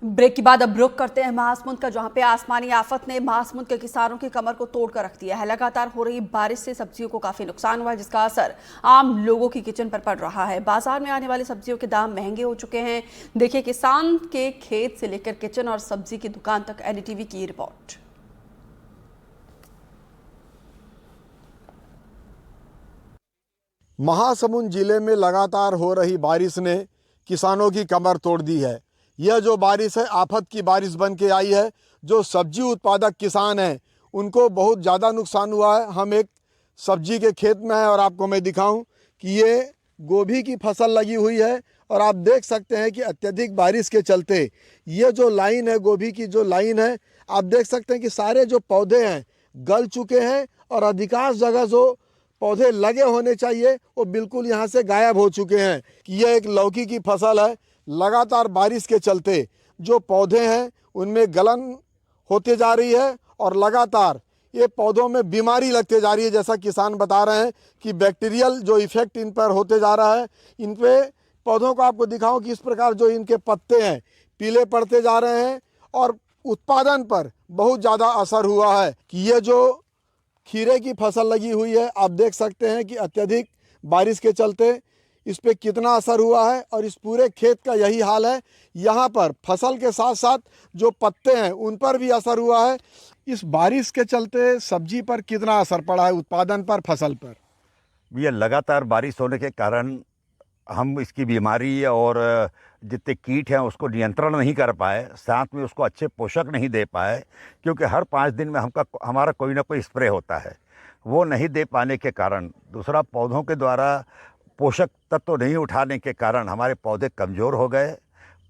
Break के बाद अब रुख करते हैं महासमुंद का, जहां पे आसमानी आफत ने महासमुंद के किसानों की कमर को तोड़ कर रख दिया है। लगातार हो रही बारिश से सब्जियों को काफी नुकसान हुआ है, जिसका असर आम लोगों की किचन पर पड़ रहा है। बाजार में आने वाली सब्जियों के दाम महंगे हो चुके हैं। देखिए किसान के खेत से लेकर किचन और सब्जी की दुकान तक, एनडीटीवी की रिपोर्ट। महासमुंद जिले में लगातार हो रही बारिश ने किसानों की कमर तोड़ दी है। यह जो बारिश है आफत की बारिश बन के आई है। जो सब्जी उत्पादक किसान हैं उनको बहुत ज़्यादा नुकसान हुआ है। हम एक सब्जी के खेत में हैं और आपको मैं दिखाऊं कि ये गोभी की फसल लगी हुई है और आप देख सकते हैं कि अत्यधिक बारिश के चलते ये जो लाइन है, गोभी की जो लाइन है, आप देख सकते हैं कि सारे जो पौधे हैं गल चुके हैं और अधिकांश जगह जो पौधे लगे होने चाहिए वो बिल्कुल यहाँ से गायब हो चुके हैं। कि यह एक लौकी की फसल है। लगातार बारिश के चलते जो पौधे हैं उनमें गलन होते जा रही है और लगातार ये पौधों में बीमारी लगते जा रही है। जैसा किसान बता रहे हैं कि बैक्टीरियल जो इफेक्ट इन पर होते जा रहा है। इन पे पौधों को आपको दिखाऊं कि इस प्रकार जो इनके पत्ते हैं पीले पड़ते जा रहे हैं और उत्पादन पर बहुत ज़्यादा असर हुआ है। कि ये जो खीरे की फसल लगी हुई है, आप देख सकते हैं कि अत्यधिक बारिश के चलते इस पे कितना असर हुआ है और इस पूरे खेत का यही हाल है। यहाँ पर फसल के साथ साथ जो पत्ते हैं उन पर भी असर हुआ है। इस बारिश के चलते सब्जी पर कितना असर पड़ा है, उत्पादन पर, फसल पर? ये लगातार बारिश होने के कारण हम इसकी बीमारी और जितने कीट हैं उसको नियंत्रण नहीं कर पाए, साथ में उसको अच्छे पोषक नहीं दे पाए। क्योंकि हर 5 दिन में हमारा कोई ना कोई स्प्रे होता है, वो नहीं दे पाने के कारण, दूसरा पौधों के द्वारा पोषक तत्व नहीं उठाने के कारण हमारे पौधे कमज़ोर हो गए,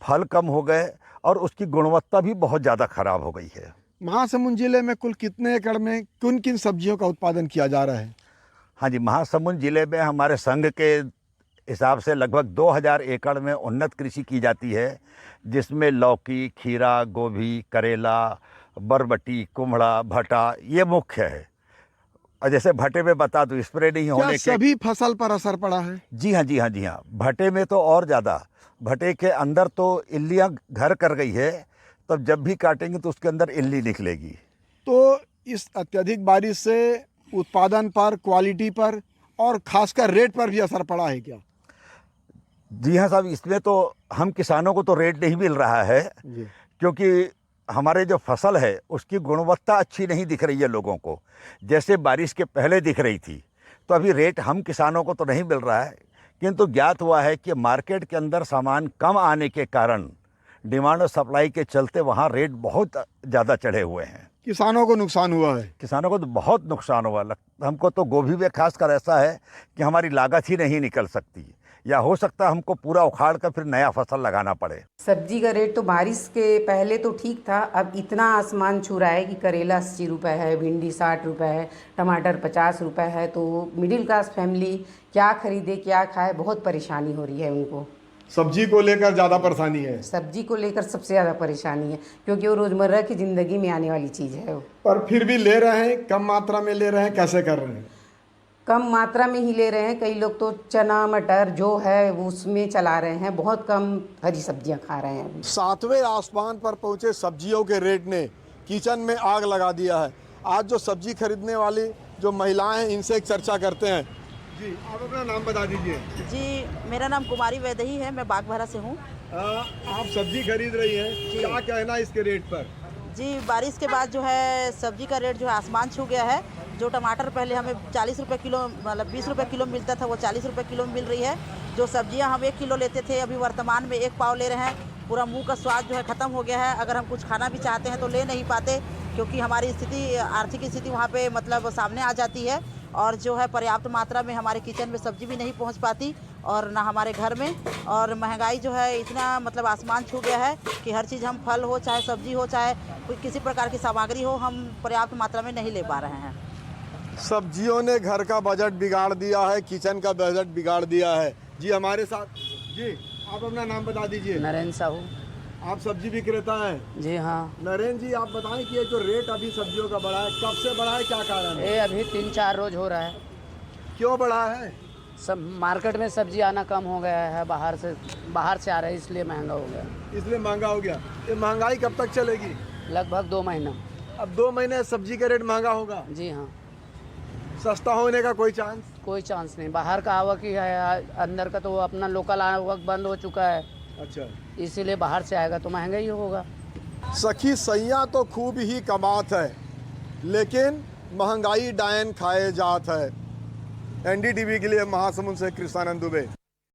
फल कम हो गए और उसकी गुणवत्ता भी बहुत ज़्यादा ख़राब हो गई है। महासमुंद जिले में कुल कितने एकड़ में किन किन सब्जियों का उत्पादन किया जा रहा है? हाँ जी, महासमुंद जिले में हमारे संघ के हिसाब से लगभग 2000 एकड़ में उन्नत कृषि की जाती है, जिसमें लौकी, खीरा, गोभी, करेला, बरबटी, कुम्हड़ा, भटा ये मुख्य है। और जैसे भटे में बता दूं, स्प्रे नहीं होने के सभी फसल पर असर पड़ा है? जी हाँ, जी हाँ, जी हाँ। भटे में तो और ज़्यादा। भटे के अंदर तो इल्लियाँ घर कर गई है, तब जब भी काटेंगे तो उसके अंदर इल्ली निकलेगी। तो इस अत्यधिक बारिश से उत्पादन पर, क्वालिटी पर और खासकर रेट पर भी असर पड़ा है क्या? जी हाँ साहब, इसमें तो हम किसानों को तो रेट नहीं मिल रहा है जी। क्योंकि हमारे जो फसल है उसकी गुणवत्ता अच्छी नहीं दिख रही है लोगों को, जैसे बारिश के पहले दिख रही थी। तो अभी रेट हम किसानों को तो नहीं मिल रहा है, किंतु ज्ञात हुआ है कि मार्केट के अंदर सामान कम आने के कारण, डिमांड और सप्लाई के चलते वहाँ रेट बहुत ज़्यादा चढ़े हुए हैं। किसानों को नुकसान हुआ है? किसानों को तो बहुत नुकसान हुआ। हमको तो गोभी में खासकर ऐसा है कि हमारी लागत ही नहीं निकल सकती, या हो सकता है हमको पूरा उखाड़ कर फिर नया फसल लगाना पड़े। सब्जी का रेट तो बारिश के पहले तो ठीक था, अब इतना आसमान छू रहा है कि करेला 80 रुपये है, भिंडी 60 रुपये है, टमाटर 50 रुपये है। तो मिडिल क्लास फैमिली क्या खरीदे क्या खाए, बहुत परेशानी हो रही है उनको। सब्जी को लेकर ज़्यादा परेशानी है? सब्जी को लेकर सबसे ज़्यादा परेशानी है, क्योंकि वो रोज़मर्रा की ज़िंदगी में आने वाली चीज़ है। पर फिर भी ले रहे हैं, कम मात्रा में ले रहे हैं, कैसे कर रहे हैं? कम मात्रा में ही ले रहे हैं। कई लोग तो चना मटर जो है वो उसमें चला रहे हैं, बहुत कम हरी सब्जियां खा रहे हैं। 7वें आसमान पर पहुंचे सब्जियों के रेट ने किचन में आग लगा दिया है। आज जो सब्जी खरीदने वाली जो महिलाएं हैं इनसे एक चर्चा करते हैं। जी, आप अपना नाम बता दीजिए। जी, मेरा नाम कुमारी वैदेही है, मैं बागबाहरा से हूँ। आप सब्जी खरीद रही हैं, क्या कहना इसके रेट पर? जी, बारिश के बाद जो है सब्जी का रेट जो है आसमान छू गया है। जो टमाटर पहले हमें 40 रुपये किलो, मतलब 20 रुपये किलो मिलता था, वो 40 रुपये किलो मिल रही है। जो सब्जियां हम 1 किलो लेते थे, अभी वर्तमान में 1 पाव ले रहे हैं। पूरा मुंह का स्वाद जो है ख़त्म हो गया है। अगर हम कुछ खाना भी चाहते हैं तो ले नहीं पाते, क्योंकि हमारी स्थिति, आर्थिक स्थिति वहाँ पे मतलब सामने आ जाती है। और जो है पर्याप्त मात्रा में हमारे किचन में सब्जी भी नहीं पहुँच पाती और ना हमारे घर में। और महंगाई जो है इतना मतलब आसमान छू गया है कि हर चीज़, हम फल हो चाहे सब्जी हो चाहे कोई किसी प्रकार की सामग्री हो, हम पर्याप्त मात्रा में नहीं ले पा रहे हैं। सब्जियों ने घर का बजट बिगाड़ दिया है, किचन का बजट बिगाड़ दिया है। जी हमारे साथ, जी आप अपना नाम बता दीजिए। नरेंद्र साहू। आप सब्जी विक्रेता हैं? जी हाँ। नरेंद्र जी, आप बताएं कि ये जो रेट अभी सब्जियों का बढ़ा है, कब से बढ़ा है, क्या कारण है? ये अभी 3-4 रोज हो रहा है। क्यों बढ़ा है? सब मार्केट में सब्जी आना कम हो गया है, बाहर से आ रहा है, इसलिए महंगा हो गया। इसलिए महंगा हो गया। ये महंगाई कब तक चलेगी? लगभग 2 महीना। अब 2 महीने सब्जी का रेट महंगा होगा। जी हाँ, सस्ता होने का कोई चांस? कोई चांस नहीं। बाहर का आवक ही है, अंदर का तो अपना लोकल आवक बंद हो चुका है, अच्छा, इसीलिए बाहर से आएगा तो महंगा ही होगा। सखी सैया तो खूब ही कमात है, लेकिन महंगाई डायन खाए जात है। एनडीटीवी के लिए महासमुंद से कृष्णानंद दुबे।